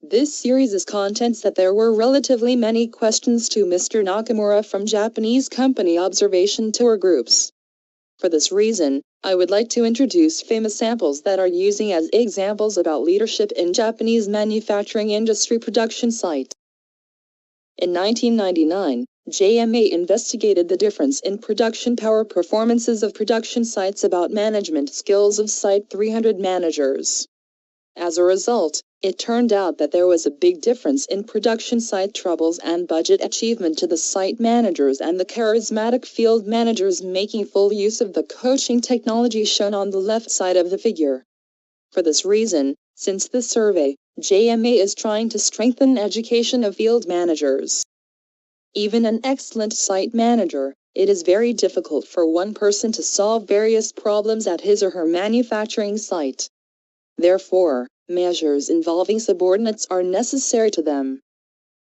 This series is contents that there were relatively many questions to Mr. Nakamura from Japanese company observation tour groups. For this reason, I would like to introduce famous samples that are using as examples about leadership in Japanese manufacturing industry production site. In 1999, JMA investigated the difference in production power performances of production sites about management skills of Site 300 managers. As a result, it turned out that there was a big difference in production site troubles and budget achievement to the site managers and the charismatic field managers making full use of the coaching technology shown on the left side of the figure. For this reason, since the survey, JMA is trying to strengthen education of field managers. Even an excellent site manager, it is very difficult for one person to solve various problems at his or her manufacturing site. Therefore, measures involving subordinates are necessary to them.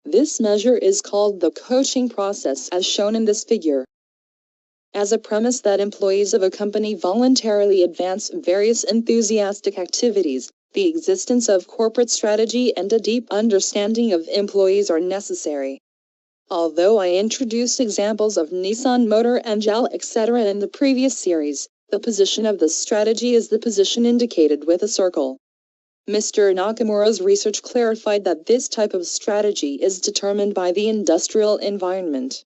This measure is called the coaching process as shown in this figure. As a premise that employees of a company voluntarily advance various enthusiastic activities, the existence of corporate strategy and a deep understanding of employees are necessary. Although I introduced examples of Nissan Motor and JAL etc. in the previous series, the position of the strategy is the position indicated with a circle. Mr. Nakamura's research clarified that this type of strategy is determined by the industrial environment.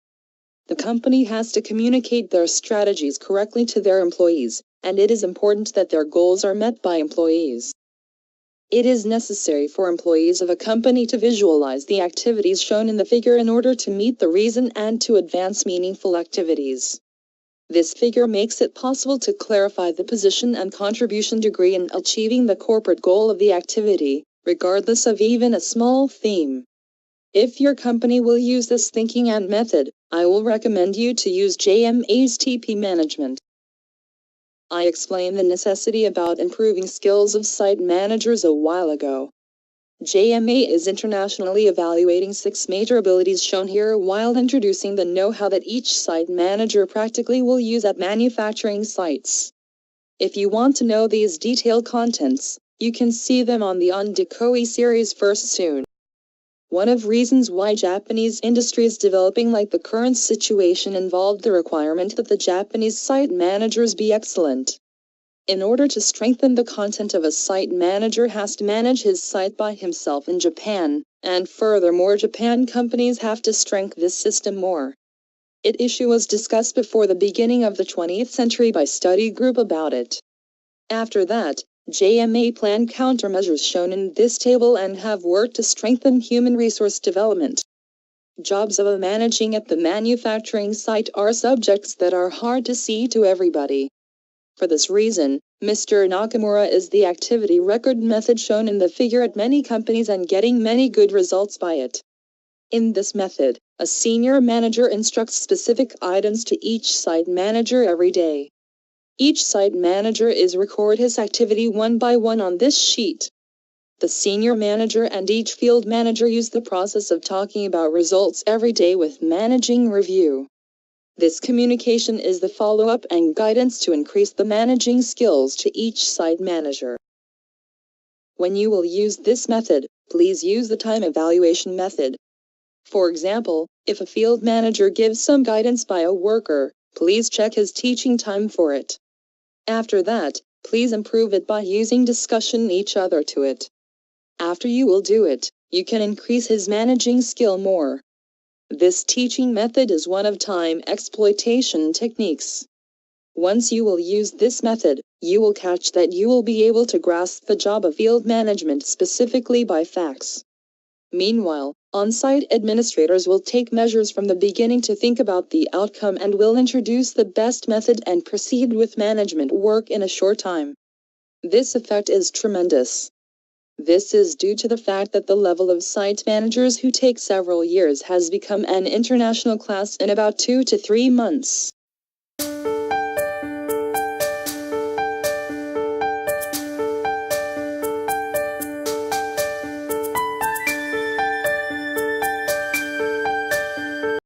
The company has to communicate their strategies correctly to their employees, and it is important that their goals are met by employees. It is necessary for employees of a company to visualize the activities shown in the figure in order to meet the reason and to advance meaningful activities. This figure makes it possible to clarify the position and contribution degree in achieving the corporate goal of the activity, regardless of even a small theme. If your company will use this thinking and method, I will recommend you to use JMA's TP management. I explained the necessity about improving skills of site managers a while ago. JMA is internationally evaluating 6 major abilities shown here while introducing the know-how that each site manager practically will use at manufacturing sites. If you want to know these detailed contents, you can see them on the Undekoi series first soon. One of reasons why Japanese industry is developing like the current situation involved the requirement that the Japanese site managers be excellent. In order to strengthen the content of a site manager has to manage his site by himself in Japan, and furthermore Japan companies have to strengthen this system more. It issue was discussed before the beginning of the 20th century by study group about it. After that, JMA planned countermeasures shown in this table and have worked to strengthen human resource development. Jobs of a managing at the manufacturing site are subjects that are hard to see to everybody. For this reason, Mr. Nakamura is the activity record method shown in the figure at many companies and getting many good results by it. In this method, a senior manager instructs specific items to each site manager every day. Each site manager is record his activity one by one on this sheet. The senior manager and each field manager use the process of talking about results every day with managing review. This communication is the follow-up and guidance to increase the managing skills to each site manager. When you will use this method, please use the time evaluation method. For example, if a field manager gives some guidance by a worker, please check his teaching time for it. After that, please improve it by using discussion each other to it. After you will do it, you can increase his managing skill more. This teaching method is one of time exploitation techniques. Once you will use this method, you will catch that you will be able to grasp the job of field management specifically by facts. Meanwhile, on-site administrators will take measures from the beginning to think about the outcome and will introduce the best method and proceed with management work in a short time. This effect is tremendous. This is due to the fact that the level of site managers who take several years has become an international class in about 2 to 3 months.